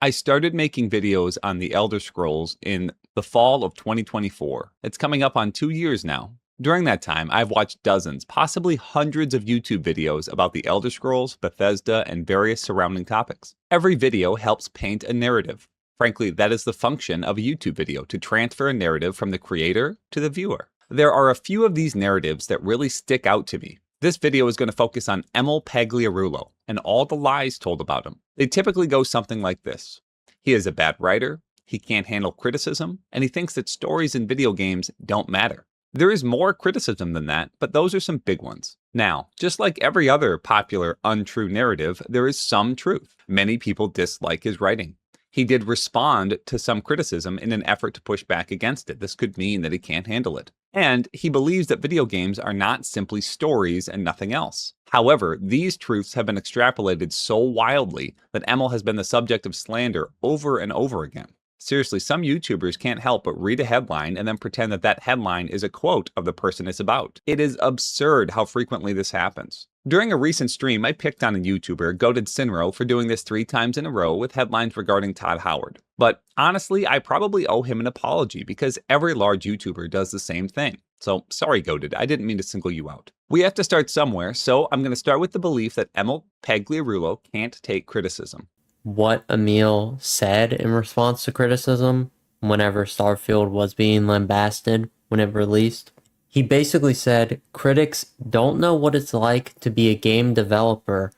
I started making videos on the Elder Scrolls in the fall of 2024. It's coming up on 2 years now. During that time, I've watched dozens, possibly hundreds of YouTube videos about the Elder Scrolls, Bethesda, and various surrounding topics. Every video helps paint a narrative. Frankly, that is the function of a YouTube video, to transfer a narrative from the creator to the viewer. There are a few of these narratives that really stick out to me. This video is going to focus on Emil Pagliarulo and all the lies told about him. They typically go something like this. He is a bad writer, he can't handle criticism, and he thinks that stories in video games don't matter. There is more criticism than that, but those are some big ones. Now, just like every other popular untrue narrative, there is some truth. Many people dislike his writing. He did respond to some criticism in an effort to push back against it. This could mean that he can't handle it. And he believes that video games are not simply stories and nothing else. However, these truths have been extrapolated so wildly that Emil has been the subject of slander over and over again. Seriously, some YouTubers can't help but read a headline and then pretend that that headline is a quote of the person it's about. It is absurd how frequently this happens. During a recent stream, I picked on a YouTuber, Goated Sinro, for doing this 3 times in a row with headlines regarding Todd Howard. But honestly, I probably owe him an apology because every large YouTuber does the same thing. So sorry, Goated, I didn't mean to single you out. We have to start somewhere, so I'm going to start with the belief that Emil Pagliarulo can't take criticism. What Emil said in response to criticism whenever Starfield was being lambasted when it released. He basically said, critics don't know what it's like to be a game developer,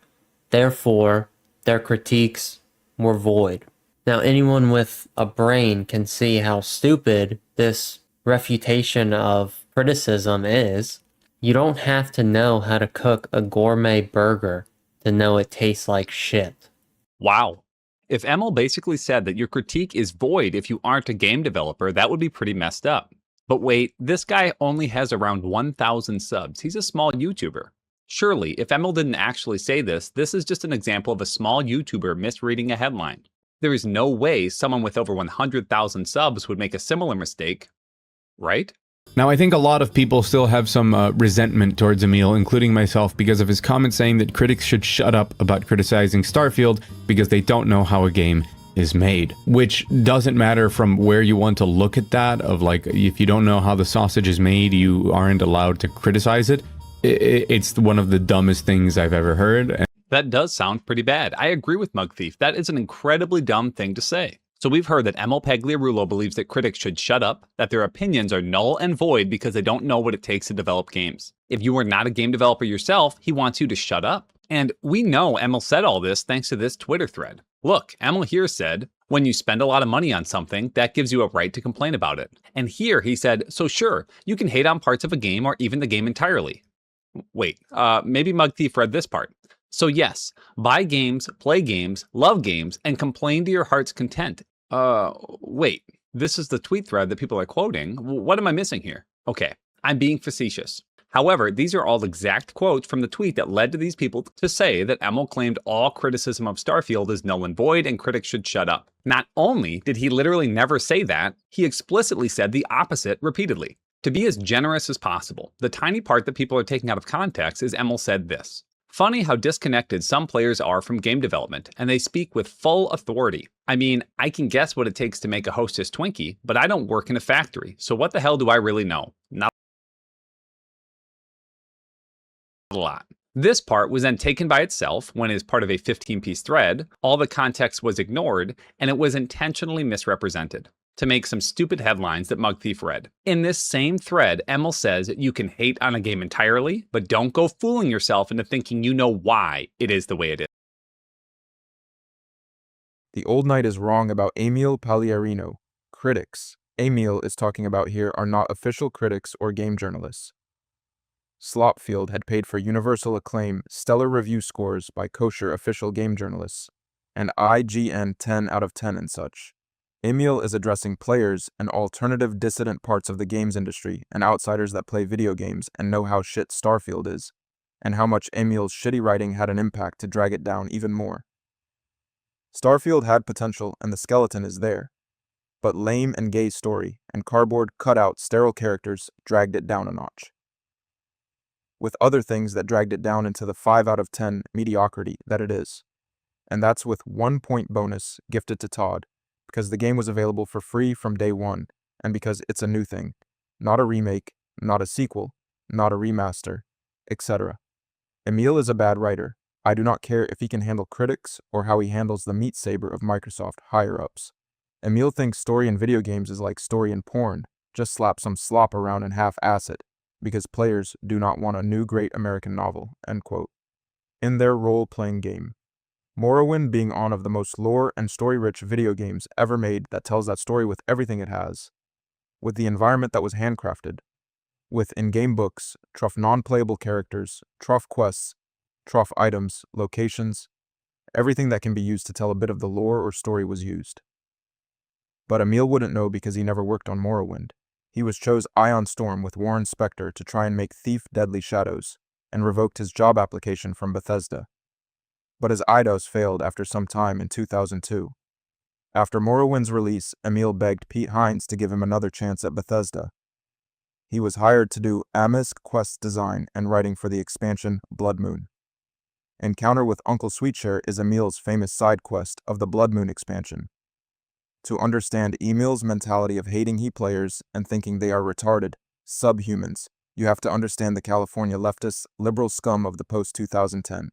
therefore their critiques were void. Now anyone with a brain can see how stupid this refutation of criticism is. You don't have to know how to cook a gourmet burger to know it tastes like shit. Wow. If Emil basically said that your critique is void if you aren't a game developer, that would be pretty messed up. But wait, this guy only has around 1,000 subs. He's a small YouTuber. Surely, if Emil didn't actually say this, this is just an example of a small YouTuber misreading a headline. There is no way someone with over 100,000 subs would make a similar mistake, right? Now, I think a lot of people still have some resentment towards Emil, including myself, because of his comment saying that critics should shut up about criticizing Starfield because they don't know how a game is made. Which doesn't matter from where you want to look at that, of like, if you don't know how the sausage is made, you aren't allowed to criticize it. It's one of the dumbest things I've ever heard. That does sound pretty bad. I agree with Mug Thief. That is an incredibly dumb thing to say. So we've heard that Emil Pagliarulo believes that critics should shut up, that their opinions are null and void because they don't know what it takes to develop games. If you are not a game developer yourself, he wants you to shut up. And we know Emil said all this thanks to this Twitter thread. Look, Emil here said, when you spend a lot of money on something, that gives you a right to complain about it. And here he said, so sure, you can hate on parts of a game or even the game entirely. Wait, maybe Mug Thief read this part. So yes, buy games, play games, love games, and complain to your heart's content. Wait, this is the tweet thread that people are quoting. What am I missing here? Okay, I'm being facetious. However, these are all exact quotes from the tweet that led to these people to say that Emil claimed all criticism of Starfield is null and void and critics should shut up. Not only did he literally never say that, he explicitly said the opposite repeatedly. To be as generous as possible, the tiny part that people are taking out of context is Emil said this. Funny how disconnected some players are from game development, and they speak with full authority. I mean, I can guess what it takes to make a Hostess Twinkie, but I don't work in a factory, so what the hell do I really know? Not a lot. This part was then taken by itself when as part of a 15-piece thread, all the context was ignored, and it was intentionally misrepresented to make some stupid headlines that Mug Thief read. In this same thread, Emil says you can hate on a game entirely, but don't go fooling yourself into thinking you know why it is the way it is. TheOldKnight is wrong about Emil Pagliarulo. Critics Emil is talking about here are not official critics or game journalists. Slopfield had paid for universal acclaim, stellar review scores by kosher official game journalists, and IGN 10 out of 10 and such. Emil is addressing players and alternative dissident parts of the games industry and outsiders that play video games and know how shit Starfield is, and how much Emil's shitty writing had an impact to drag it down even more. Starfield had potential and the skeleton is there, but lame and gay story and cardboard cutout sterile characters dragged it down a notch. With other things that dragged it down into the 5 out of 10 mediocrity that it is. and that's with 1 point bonus gifted to Todd, because the game was available for free from day one, and because it's a new thing, not a remake, not a sequel, not a remaster, etc. Emil is a bad writer. I do not care if he can handle critics or how he handles the meat saber of Microsoft higher-ups. Emil thinks story in video games is like story in porn, just slap some slop around and half-ass it, because players do not want a new great American novel, end quote. In their role-playing game. Morrowind being one of the most lore and story-rich video games ever made that tells that story with everything it has, with the environment that was handcrafted, with in-game books, truff non-playable characters, truff quests, truff items, locations, everything that can be used to tell a bit of the lore or story was used. But Emil wouldn't know because he never worked on Morrowind. He was chose Ion Storm with Warren Spector to try and make Thief Deadly Shadows, and revoked his job application from Bethesda. But his IDOS failed after some time in 2002. After Morrowind's release, Emil begged Pete Hines to give him another chance at Bethesda. He was hired to do Amisk quest design and writing for the expansion Blood Moon. Encounter with Uncle Sweetshare is Emil's famous side quest of the Blood Moon expansion. To understand Emil's mentality of hating players and thinking they are retarded, subhumans, you have to understand the California leftists, liberal scum of the post-2010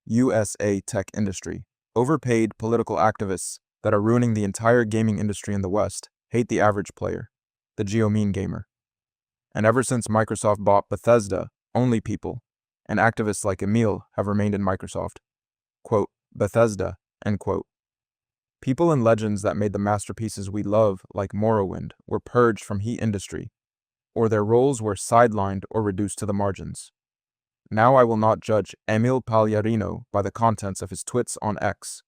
USA tech industry. Overpaid political activists that are ruining the entire gaming industry in the West hate the average player, the geomean gamer. And ever since Microsoft bought Bethesda, only people, and activists like Emil have remained in Microsoft. Quote, Bethesda, end quote. People and legends that made the masterpieces we love, like Morrowind, were purged from heat industry, or their roles were sidelined or reduced to the margins. Now I will not judge Emil Pagliarulo by the contents of his tweets on X,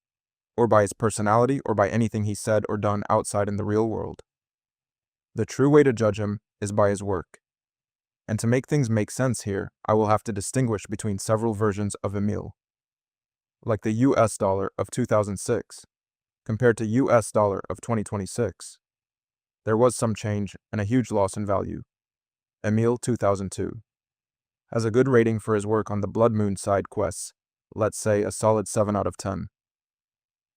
or by his personality or by anything he said or done outside in the real world. The true way to judge him is by his work. And to make things make sense here, I will have to distinguish between several versions of Emil. Like the US dollar of 2006, compared to US dollar of 2026. There was some change and a huge loss in value. Emil 2002 has a good rating for his work on the Blood Moon side quests, let's say a solid 7 out of 10.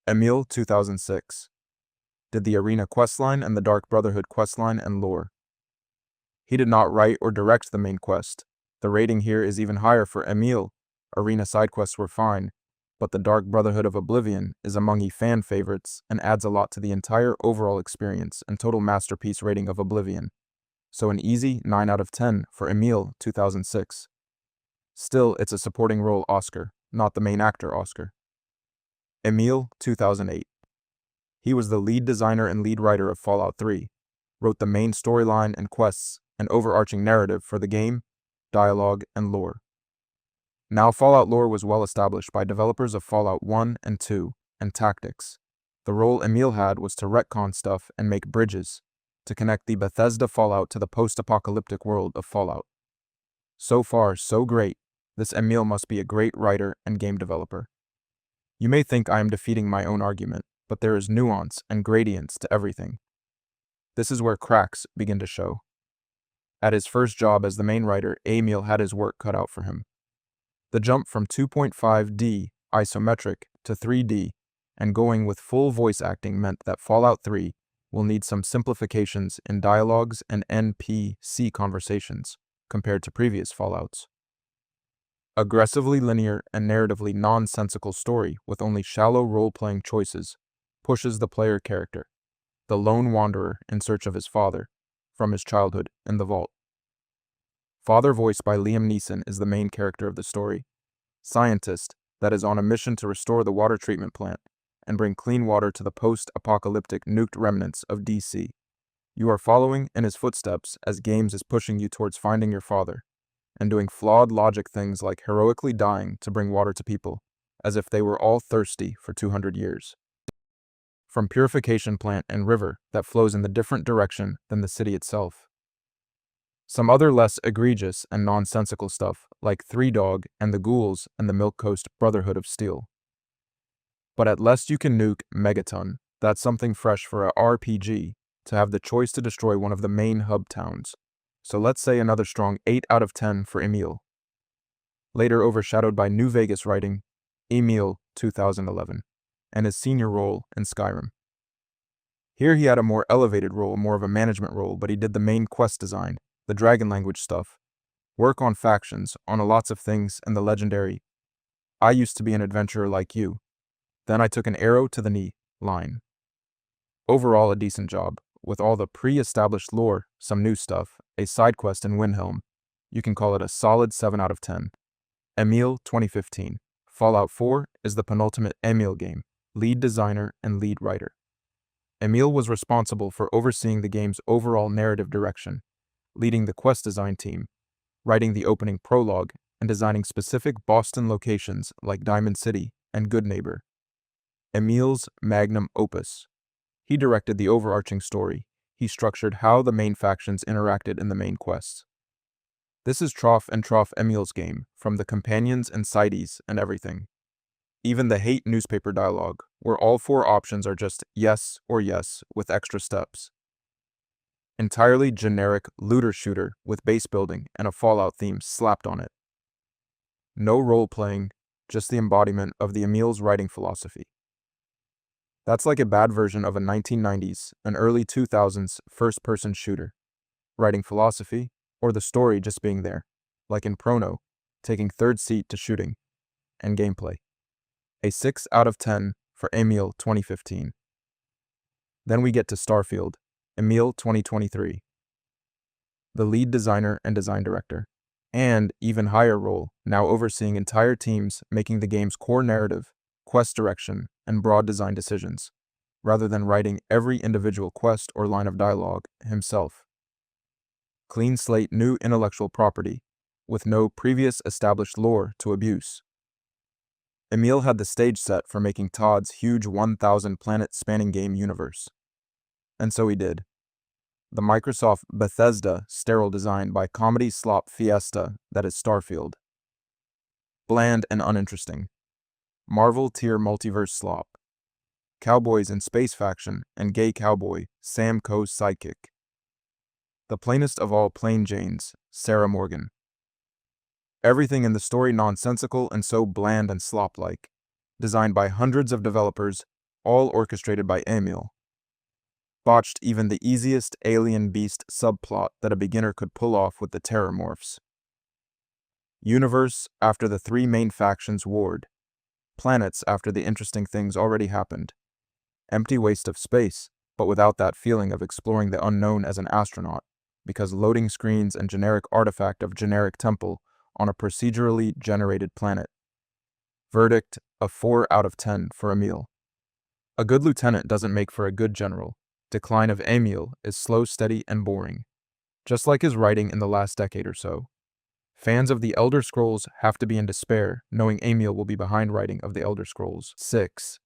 Emil 2006 did the Arena questline and the Dark Brotherhood questline and lore. He did not write or direct the main quest. The rating here is even higher for Emil. Arena side quests were fine, but the Dark Brotherhood of Oblivion is among fan favorites and adds a lot to the entire overall experience and total masterpiece rating of Oblivion. So an easy 9 out of 10 for Emil 2006. Still, it's a supporting role Oscar, not the main actor Oscar. Emil 2008. He was the lead designer and lead writer of Fallout 3, wrote the main storyline and quests and overarching narrative for the game, dialogue, and lore. Now Fallout lore was well established by developers of Fallout 1 and 2 and Tactics. The role Emil had was to retcon stuff and make bridges to connect the Bethesda Fallout to the post-apocalyptic world of Fallout. So far, so great. This Emil must be a great writer and game developer. You may think I am defeating my own argument, but there is nuance and gradients to everything. This is where cracks begin to show. At his first job as the main writer, Emil had his work cut out for him. The jump from 2.5D isometric to 3D and going with full voice acting meant that Fallout 3 will need some simplifications in dialogues and NPC conversations compared to previous Fallouts. Aggressively linear and narratively nonsensical story with only shallow role-playing choices pushes the player character, the lone wanderer in search of his father, from his childhood in the vault. Father, voiced by Liam Neeson, is the main character of the story. Scientist that is on a mission to restore the water treatment plant and bring clean water to the post-apocalyptic nuked remnants of DC. You are following in his footsteps as games is pushing you towards finding your father and doing flawed logic things like heroically dying to bring water to people, as if they were all thirsty for 200 years. From purification plant and river that flows in the different direction than the city itself. Some other less egregious and nonsensical stuff like Three Dog and the Ghouls and the Milk Coast Brotherhood of Steel. But at least you can nuke Megaton. That's something fresh for a RPG, to have the choice to destroy one of the main hub towns. So let's say another strong 8 out of 10 for Emil. Later overshadowed by New Vegas writing, Emil 2011, and his senior role in Skyrim. Here he had a more elevated role, more of a management role, but he did the main quest design, the dragon language stuff, work on factions, on lots of things, and the legendary, "I used to be an adventurer like you. Then I took an arrow to the knee" line. Overall, a decent job, with all the pre-established lore, some new stuff, a side quest in Windhelm. You can call it a solid 7 out of 10. Emil 2015. Fallout 4 is the penultimate Emil game, lead designer and lead writer. Emil was responsible for overseeing the game's overall narrative direction, leading the quest design team, writing the opening prologue, and designing specific Boston locations like Diamond City and Goodneighbor. Emil's magnum opus. He directed the overarching story. He structured how the main factions interacted in the main quests. This is Trough and Trough Emil's game, from the companions and sidees and everything. Even the hate newspaper dialogue, where all 4 options are just yes or yes with extra steps. Entirely generic looter shooter with base building and a Fallout theme slapped on it. No role-playing, just the embodiment of the Emil's writing philosophy. That's like a bad version of a 1990s and early 2000s first-person shooter. Writing philosophy, or the story just being there, like in Prono, taking third seat to shooting, and gameplay. A 6 out of 10 for Emil 2015. Then we get to Starfield, Emil 2023. The lead designer and design director, and even higher role, now overseeing entire teams making the game's core narrative, quest direction, and broad design decisions, rather than writing every individual quest or line of dialogue himself. Clean slate new intellectual property, with no previous established lore to abuse. Emil had the stage set for making Todd's huge 1,000 planet spanning game universe. And so he did. The Microsoft Bethesda sterile design by comedy slop fiesta that is Starfield. Bland and uninteresting. Marvel tier multiverse slop. Cowboys in space faction and gay cowboy Sam Coe's sidekick. The plainest of all plain Janes, Sarah Morgan. Everything in the story nonsensical and so bland and slop-like. Designed by hundreds of developers, all orchestrated by Emil. Botched even the easiest alien beast subplot that a beginner could pull off with the Terrormorphs. Universe after the 3 main factions warred. Planets after the interesting things already happened. Empty waste of space, but without that feeling of exploring the unknown as an astronaut, because loading screens and generic artifact of generic temple on a procedurally generated planet. Verdict, a 4 out of 10 for Emil. A good lieutenant doesn't make for a good general. Decline of Emil is slow, steady, and boring. Just like his writing in the last decade or so. Fans of The Elder Scrolls have to be in despair, knowing Emil will be behind writing of The Elder Scrolls 6